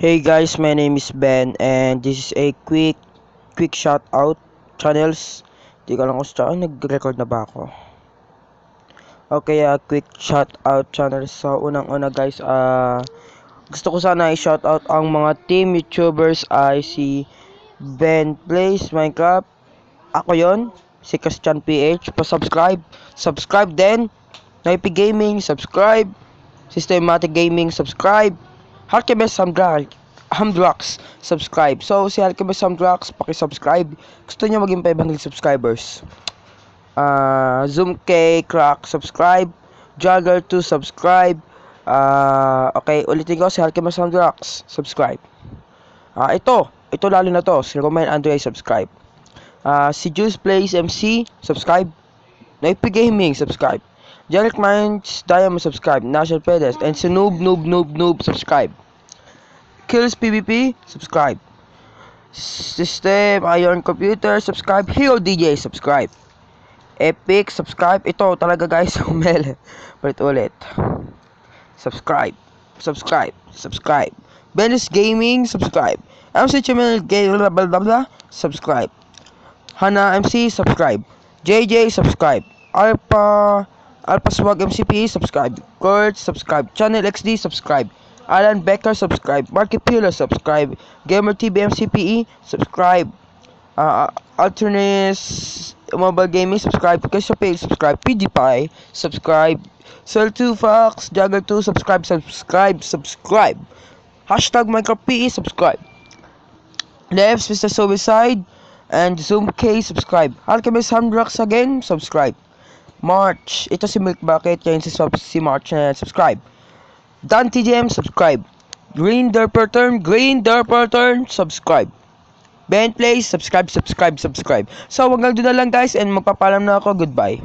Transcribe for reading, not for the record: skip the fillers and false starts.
Hey guys, my name is Ben and this is a quick shout out channels. Di ko lang kung saan nag-record na ba ako. Okay, quick shout out channels. So unang-una guys, gusto ko sana i-shout out ang mga team YouTubers ay si Ben Plays Minecraft. Ako 'yon, si Christian PH. Subscribe din. Naipi Gaming, subscribe. Systematic Gaming, subscribe. Harkebes Hamdrax, subscribe. So, si Harkebes Hamdrax, paki-subscribe. Gusto niya maging 500 subscribers. Zoom K, Crack, subscribe. Jagger 2, subscribe. Okay, ulitin ko, si Harkebes Hamdrax, subscribe. Ito lalo na to, si Romain Andre, subscribe. Si Juice Plays MC, subscribe. Naipi Gaming, subscribe. Jarek Minds Diamond, subscribe. National Pedes and si Noob, subscribe. Kills PvP, subscribe. System Iron Computer, subscribe. Hero DJ, subscribe. Epic, subscribe. Ito talaga guys, umel. Ulit. Subscribe. Benis Gaming, subscribe. MC Chimel Game, blah blah blah, subscribe. Hana MC, subscribe. JJ, subscribe. Alpha Swag MCP, subscribe. Kurt, subscribe. Channel XD, subscribe. Alan Becker, subscribe. Marky Pilo, subscribe. Gamer TV MCPE, subscribe. Alternates Mobile Gaming, subscribe. Kesha Page, subscribe. PewDiePie, subscribe. Cell2 Fox, Jagger 2, subscribe. Hashtag Minecraft PE, subscribe. Devs, Mr. Suicide, and Zoom K, subscribe. Alchemist Hamdrax again, subscribe. March, ito si Milk Bucket, yan si March na subscribe. Dan TGM, subscribe. Green Derper Turn, subscribe. Ben Plays, subscribe. So hanggang doon na lang guys and magpapaalam na ako, goodbye.